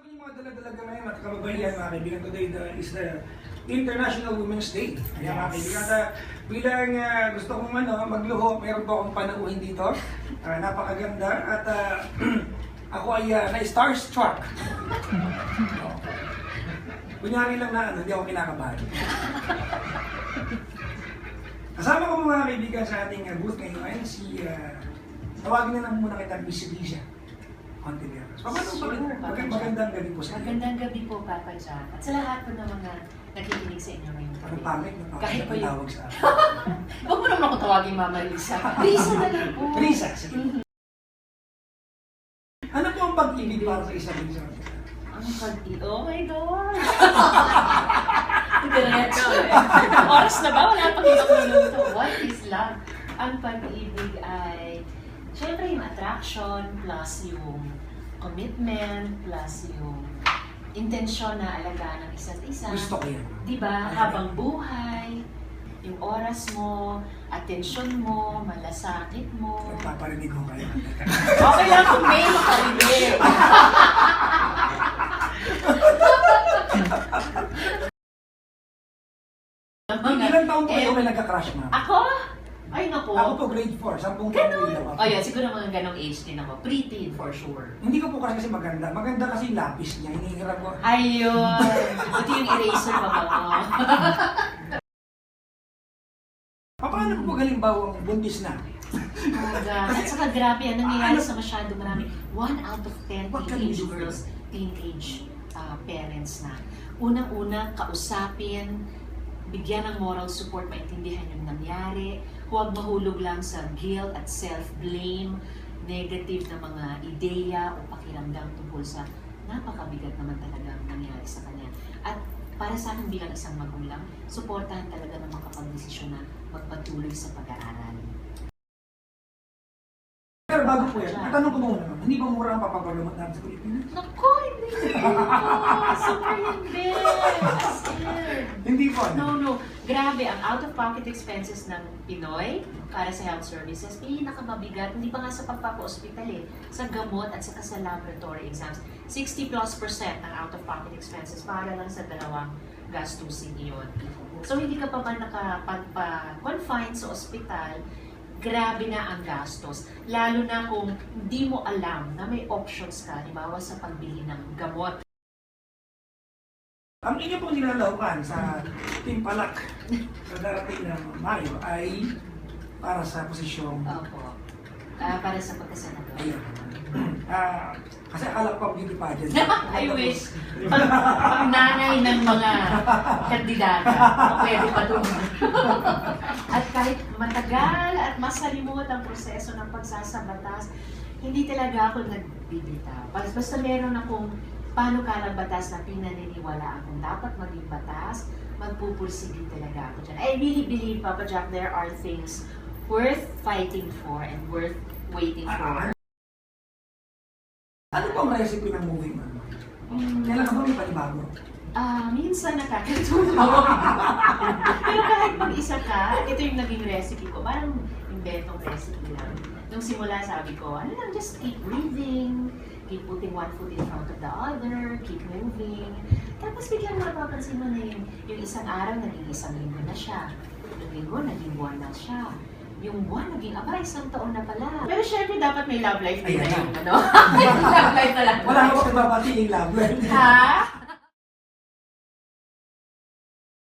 Yung mga dala-dalaga ngayon at kababayan mga kaibigan, today is the International Women's Day. Kaya mga kaibigan, bilang gusto kong magluho, meron po akong panauhin dito. Napakaganda at ako ay na-starstruck. Kunyari lang na hindi ako kinakabahan. Kasama ko mga kaibigan sa ating booth ngayon ay si tawagin na lang muna kita Miss Lisa Ontiveros. Magandang gabi po sa inyo. Magandang gabi po, Papa Jack. At sa lahat po ng mga nakikinig sa inyo ngayong gabi. Ang pangit na Kahit po yung... tawag sa akin. Huwag mo naman ako tawagin Mama Lisa. Lisa na lang po. Lisa, sige. Ano po ang pag-ibig para sa isang Lisa? Ang pag-ibig? Oh my God! Diretso eh. Oras na ba? Wala pang ibang minuto. What is love? Ang pag-ibig ay syempre yung attraction plus yung commitment plus yung intensyon na alagaan ng isa't isa. Gusto ko yan. Diba? Habang buhay, yung oras mo, atensyon mo, malasakit mo. Nagpaparinig ko kayo. Okay lang kung may makarinig. Ilan taon po kayo may nagka-crush na? Ako? Ay, naku. Ako po grade 4, 10 taon Ganon. lang ako. Oh, yeah, siguro mga ganong age din ako. Preteen for sure. Hindi ko po kasi maganda. Maganda kasi yung lapis niya. Hinihirap ko. Ayun. Buti yung eraser pa ba mo? Paano po halimbawa ang buntis na? Oh my God. At saka grabe, ang nangyayari sa masyado marami. 1 out of 10 What can you teenage do for girls, teenage parents na. Unang-una, kausapin, bigyan ng moral support, maintindihan yung nangyari. Huwag mahulog lang sa guilt at self-blame, negative na mga ideya o pakiramdam tungkol sa napakabigat naman talaga ang nangyari sa kanya. At para sa akin bilang isang magulang, suportahan talaga ng makapag-desisyon na magpatuloy sa pag-aaral. Pero bago po yan, natanong ko muna, hindi ba mura ang papapagamot natin sa Pilipinas? Naku, hindi po! Super hindi! As in. Hindi po. No. Grabe, ang out-of-pocket expenses ng Pinoy para sa health services, pinakamabigat, hindi pa nga sa pagpapa-ospital sa gamot at saka sa laboratory exams. 60+% ng out-of-pocket expenses para lang sa dalawang gastusin iyon. So hindi ka pa ba nakapagpa-confine sa ospital, grabe na ang gastos. Lalo na kung hindi mo alam na may options ka, halimbawa sa pagbili ng gamot. Ang inyo pong nilalaukan sa Timpalak sa darating na Mayo ay para sa posisyong... Opo. Para sa pagkasenador. Ayun. Kasi akala ko ang beauty pageant. I wish. Pag nanay ng mga kandidata, pwede pa doon. At kahit matagal at masalimuot ang proseso ng pagsasabatas, hindi talaga ako nagbibitaw. Basta meron akong panukalang batas na pinaniniwalaan kung dapat maging batas, magpupursige talaga ako dyan. I really believe, Papa Jack, there are things worth fighting for and worth waiting for. Ano po ang recipe ng moving man? Kailan ka ba may panibago? Minsan nakakatuwa. Pero kahit mag-isa ka, ito yung naging recipe ko. Parang inventong recipe lang. Nung simula sabi ko, ano lang, just keep breathing, keep putting one foot in front of the other, keep moving. Tapos biglang mapapansin mo na yung isang araw naging isang linggo na siya. Yung linggo, naging buwan na siya. Yung buwan, naging isang taon na pala. Pero syempre dapat may love life din na yung ano. May love life na lang. Wala ka ba nagbabati yung love life? Ha?